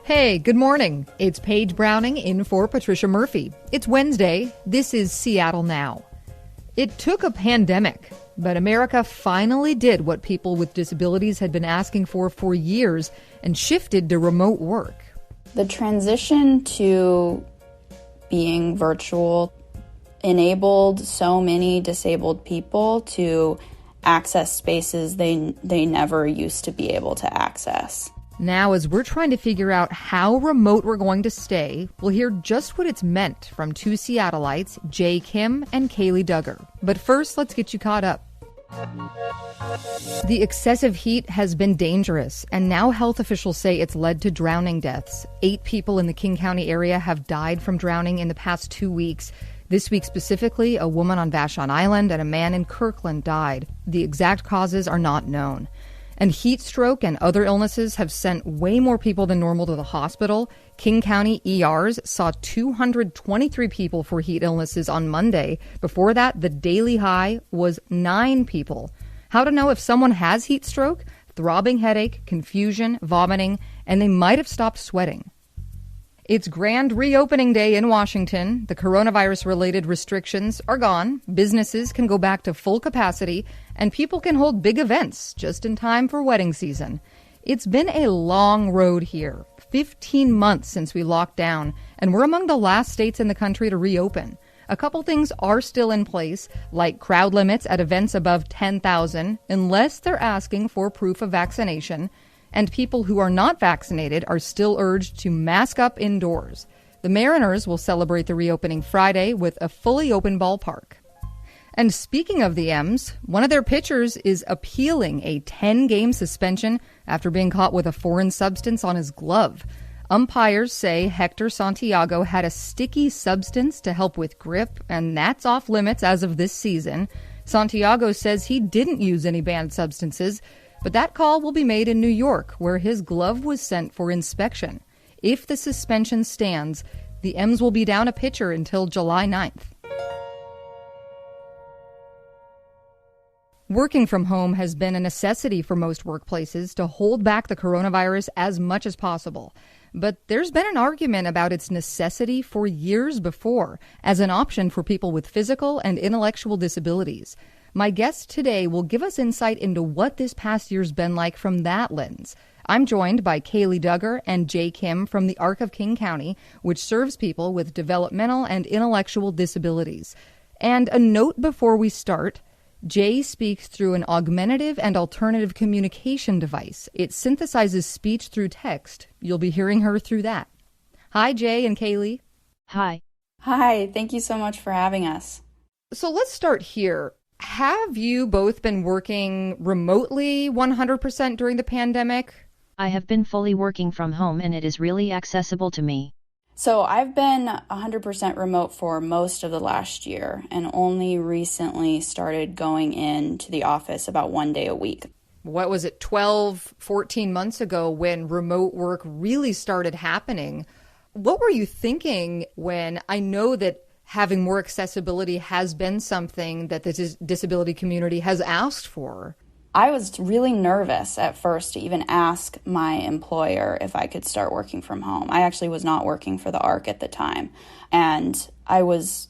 Hey, good morning. It's Paige Browning in for Patricia Murphy. It's Wednesday. This is Seattle Now. It took a pandemic, but America finally did what people with disabilities had been asking for years and shifted to remote work. The transition to being virtual enabled so many disabled people to access spaces they never used to be able to access. Now, as we're trying to figure out how remote we're going to stay, we'll hear just what it's meant from two Seattleites, Jay Kim and Kaley Duggar. But first, let's get you caught up. The excessive heat has been dangerous, and now health officials say it's led to drowning deaths. 8 people in the King County area have died from drowning in the past 2 weeks. This week specifically, a woman on Vashon Island and a man in Kirkland died. The exact causes are not known. And heat stroke and other illnesses have sent way more people than normal to the hospital. King County ERs saw 223 people for heat illnesses on Monday. Before that, the daily high was 9 people. How to know if someone has heat stroke? Throbbing headache, confusion, vomiting, and they might have stopped sweating. It's grand reopening day in Washington. The coronavirus-related restrictions are gone. Businesses can go back to full capacity, and people can hold big events just in time for wedding season. It's been a long road here, 15 months since we locked down, and we're among the last states in the country to reopen. A couple things are still in place, like crowd limits at events above 10,000, unless they're asking for proof of vaccination. And people who are not vaccinated are still urged to mask up indoors. The Mariners will celebrate the reopening Friday with a fully open ballpark. And speaking of the M's, one of their pitchers is appealing a 10-game suspension after being caught with a foreign substance on his glove. Umpires say Hector Santiago had a sticky substance to help with grip, and that's off limits as of this season. Santiago says he didn't use any banned substances, but that call will be made in New York, where his glove was sent for inspection. If the suspension stands, the M's will be down a pitcher until July 9th. Working from home has been a necessity for most workplaces to hold back the coronavirus as much as possible. But there's been an argument about its necessity for years before, as an option for people with physical and intellectual disabilities. My guest today will give us insight into what this past year's been like from that lens. I'm joined by Kaley Duggar and Jay Kim from the Arc of King County, which serves people with developmental and intellectual disabilities. And a note before we start, Jay speaks through an augmentative and alternative communication device. It synthesizes speech through text. You'll be hearing her through that. Hi, Jay and Kaley. Hi. Hi, thank you so much for having us. So let's start here. Have you both been working remotely 100% during the pandemic? I have been fully working from home, and it is really accessible to me. So I've been 100% remote for most of the last year and only recently started going into the office about 1 day a week. What was it, 12, 14 months ago when remote work really started happening? What were you thinking when I know that having more accessibility has been something that the disability community has asked for? I was really nervous at first to even ask my employer if I could start working from home. I actually was not working for the ARC at the time, and I was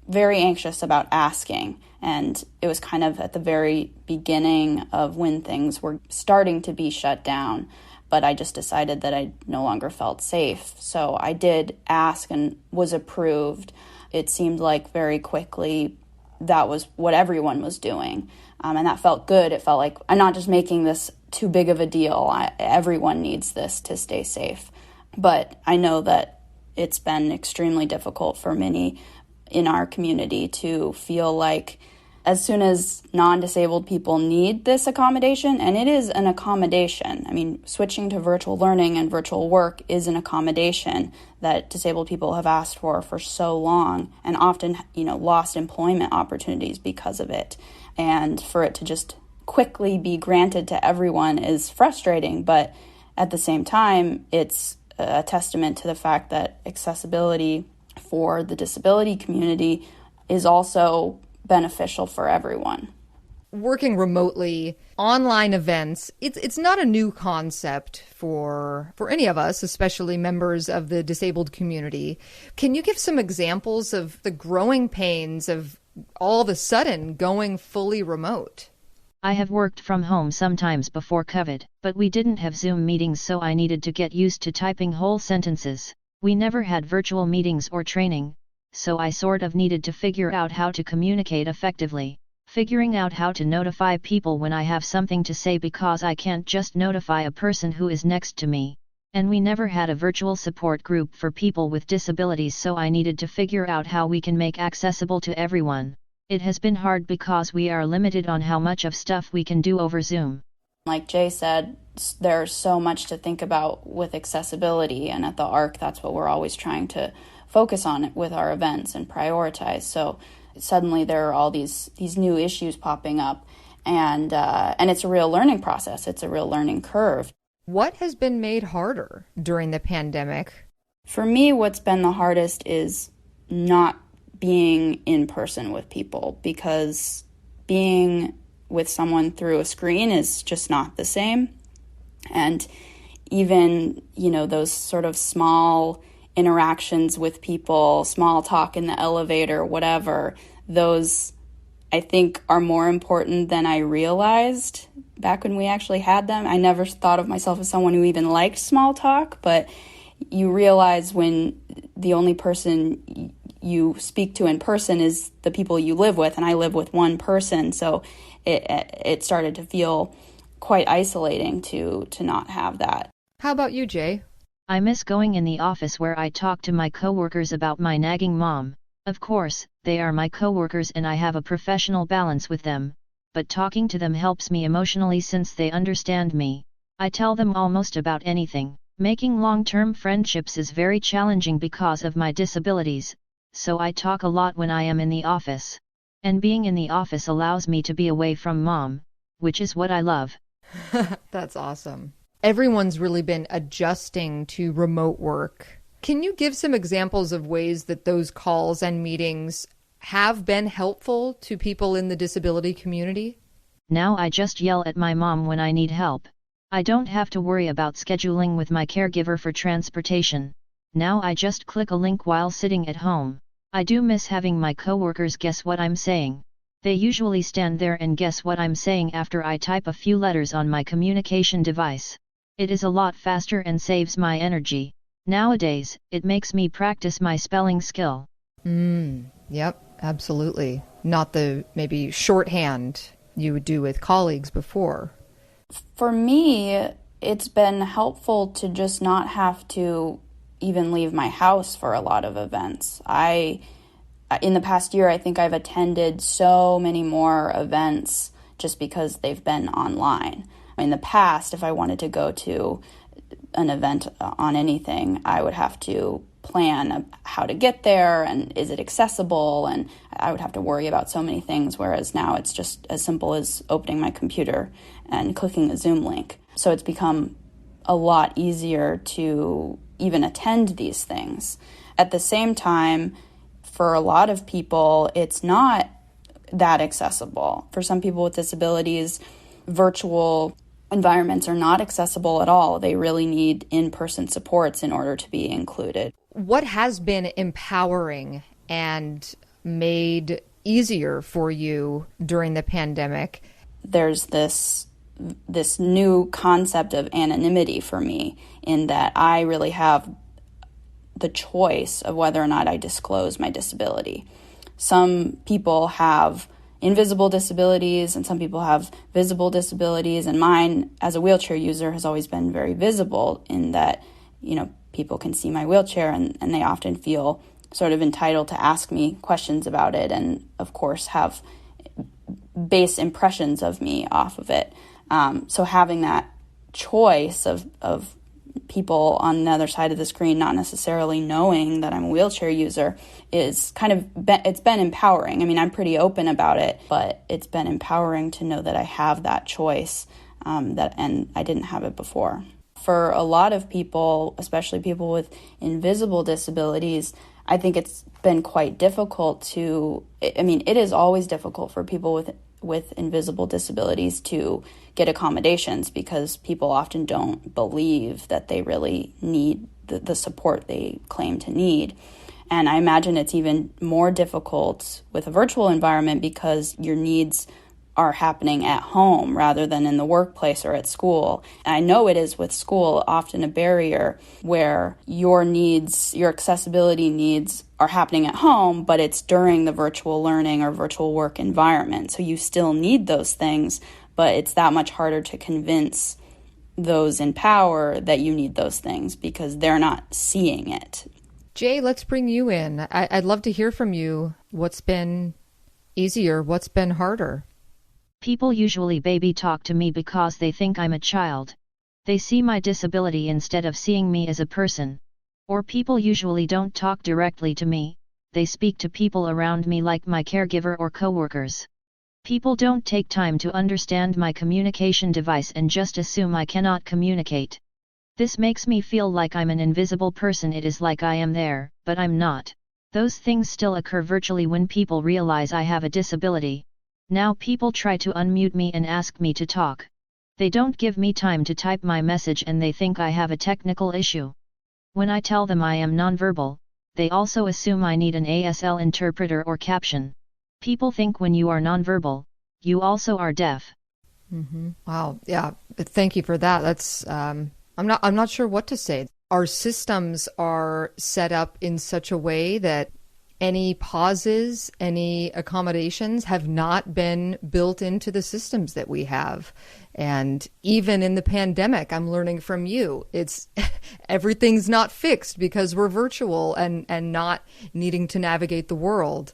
very anxious about asking. And it was kind of at the very beginning of when things were starting to be shut down, but I just decided that I no longer felt safe. So I did ask and was approved. It seemed like very quickly that was what everyone was doing. And that felt good. It felt like I'm not just making this too big of a deal. Everyone needs this to stay safe. But I know that it's been extremely difficult for many in our community to feel like as soon as non-disabled people need this accommodation, and it is an accommodation. I mean, switching to virtual learning and virtual work is an accommodation that disabled people have asked for so long and often, lost employment opportunities because of it. And for it to just quickly be granted to everyone is frustrating, but at the same time, it's a testament to the fact that accessibility for the disability community is also beneficial for everyone. working remotely, online events, it's not a new concept for any of us, especially members of the disabled community. Can you give some examples of the growing pains of all of a sudden going fully remote? I have worked from home sometimes before COVID, but we didn't have Zoom meetings, so I needed to get used to typing whole sentences. We never had virtual meetings or training, so I sort of needed to figure out how to communicate effectively. Figuring out how to notify people when I have something to say, because I can't just notify a person who is next to me. And we never had a virtual support group for people with disabilities, so I needed to figure out how we can make accessible to everyone. It has been hard because we are limited on how much of stuff we can do over Zoom. Like Jay said, there's so much to think about with accessibility, and at the ARC, that's what we're always trying to focus on with our events and prioritize. So suddenly there are all these new issues popping up, and it's a real learning process. It's a real learning curve. What has been made harder during the pandemic? For me, what's been the hardest is not being in person with people, because being with someone through a screen is just not the same. And even, those sort of small interactions with people, small talk in the elevator, whatever, those I think are more important than I realized back when we actually had them. I never thought of myself as someone who even liked small talk, but you realize when the only person you speak to in person is the people you live with, and I live with one person, so it started to feel quite isolating to not have that. How about you, Jay? I miss going in the office where I talk to my coworkers about my nagging mom. Of course, they are my coworkers and I have a professional balance with them, but talking to them helps me emotionally since they understand me. I tell them almost about anything. Making long-term friendships is very challenging because of my disabilities, so I talk a lot when I am in the office. And being in the office allows me to be away from mom, which is what I love. That's awesome. Everyone's really been adjusting to remote work. Can you give some examples of ways that those calls and meetings have been helpful to people in the disability community? Now I just yell at my mom when I need help. I don't have to worry about scheduling with my caregiver for transportation. Now I just click a link while sitting at home. I do miss having my coworkers guess what I'm saying. They usually stand there and guess what I'm saying after I type a few letters on my communication device. It is a lot faster and saves my energy. Nowadays, it makes me practice my spelling skill. Yep, absolutely. Not the maybe shorthand you would do with colleagues before. For me, it's been helpful to just not have to even leave my house for a lot of events. In the past year, I think I've attended so many more events just because they've been online. In the past, if I wanted to go to an event on anything, I would have to plan how to get there and is it accessible, and I would have to worry about so many things, whereas now it's just as simple as opening my computer and clicking a Zoom link. So it's become a lot easier to even attend these things. At the same time, for a lot of people, it's not that accessible. For some people with disabilities, virtual environments are not accessible at all. They really need in-person supports in order to be included. What has been empowering and made easier for you during the pandemic? There's this new concept of anonymity for me, in that I really have the choice of whether or not I disclose my disability. Some people have invisible disabilities and some people have visible disabilities, and mine as a wheelchair user has always been very visible, in that, people can see my wheelchair and they often feel sort of entitled to ask me questions about it, and of course have base impressions of me off of it. So having that choice of people on the other side of the screen not necessarily knowing that I'm a wheelchair user is it's been empowering. I mean, I'm pretty open about it, but it's been empowering to know that I have that choice, and I didn't have it before. For a lot of people, especially people with invisible disabilities, I think it's been quite difficult it is always difficult for people with invisible disabilities to get accommodations, because people often don't believe that they really need the support they claim to need. And I imagine it's even more difficult with a virtual environment because your needs are happening at home rather than in the workplace or at school. And I know it is with school often a barrier where your needs, your accessibility needs are happening at home, but it's during the virtual learning or virtual work environment. So you still need those things, but it's that much harder to convince those in power that you need those things because they're not seeing it. Jay, let's bring you in. I'd love to hear from you. What's been easier? What's been harder? People usually baby talk to me because they think I'm a child. They see my disability instead of seeing me as a person. Or people usually don't talk directly to me, they speak to people around me like my caregiver or coworkers. People don't take time to understand my communication device and just assume I cannot communicate. This makes me feel like I'm an invisible person. It is like I am there, but I'm not. Those things still occur virtually when people realize I have a disability. Now people try to unmute me and ask me to talk. They don't give me time to type my message and they think I have a technical issue. When I tell them I am nonverbal, they also assume I need an ASL interpreter or caption. People think when you are nonverbal, you also are deaf. Mm-hmm. Wow. Yeah. Thank you for that. That's, I'm not sure what to say. Our systems are set up in such a way that any pauses, any accommodations have not been built into the systems that we have. And even in the pandemic, I'm learning from you, it's everything's not fixed because we're virtual and not needing to navigate the world.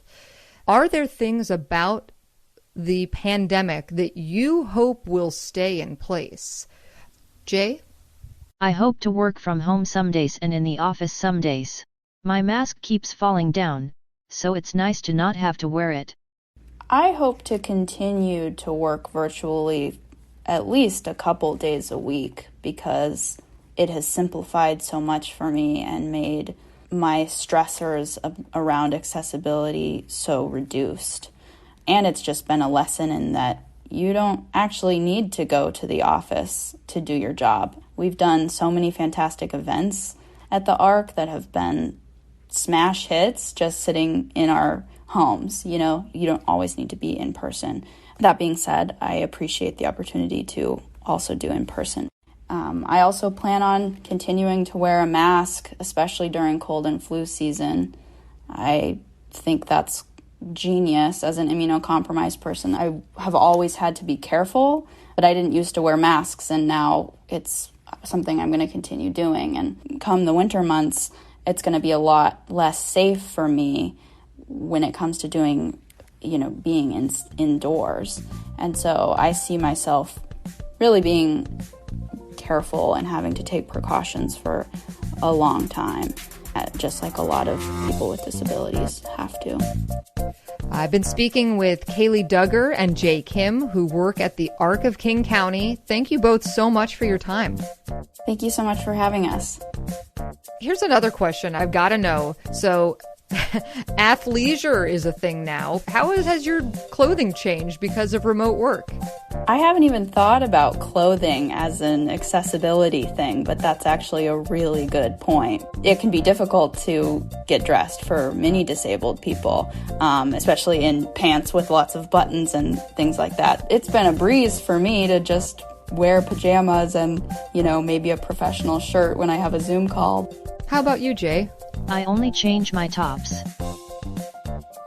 Are there things about the pandemic that you hope will stay in place? Jay? I hope to work from home some days and in the office some days. My mask keeps falling down, so it's nice to not have to wear it. I hope to continue to work virtually at least a couple days a week because it has simplified so much for me and made my stressors around accessibility so reduced. And it's just been a lesson in that you don't actually need to go to the office to do your job. We've done so many fantastic events at the ARC that have been smash hits just sitting in our homes. You know, you don't always need to be in person. That being said, I appreciate the opportunity to also do in person. I also plan on continuing to wear a mask, especially during cold and flu season. I think that's genius. As an immunocompromised person, I have always had to be careful, but I didn't used to wear masks, and now it's something I'm going to continue doing. And come the winter months, it's going to be a lot less safe for me when it comes to doing, being indoors. And so I see myself really being careful and having to take precautions for a long time, just like a lot of people with disabilities have to. I've been speaking with Kaley Duggar and Jay Kim, who work at the ARC of King County. Thank you both so much for your time. Thank you so much for having us. Here's another question I've got to know. So athleisure is a thing now. How has your clothing changed because of remote work? I haven't even thought about clothing as an accessibility thing, but that's actually a really good point. It can be difficult to get dressed for many disabled people, especially in pants with lots of buttons and things like that. It's been a breeze for me to just wear pajamas and, maybe a professional shirt when I have a Zoom call. How about you, Jay? I only change my tops.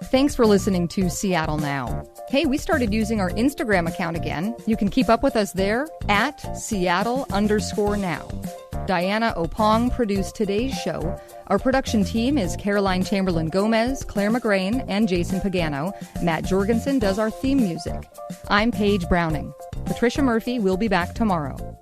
Thanks for listening to Seattle Now. Hey, we started using our Instagram account again. You can keep up with us there at Seattle_now. Diana Opong produced today's show. Our production team is Caroline Chamberlain Gomez, Clare McGrane, and Jason Pagano. Matt Jorgensen does our theme music. I'm Paige Browning. Patricia Murphy will be back tomorrow.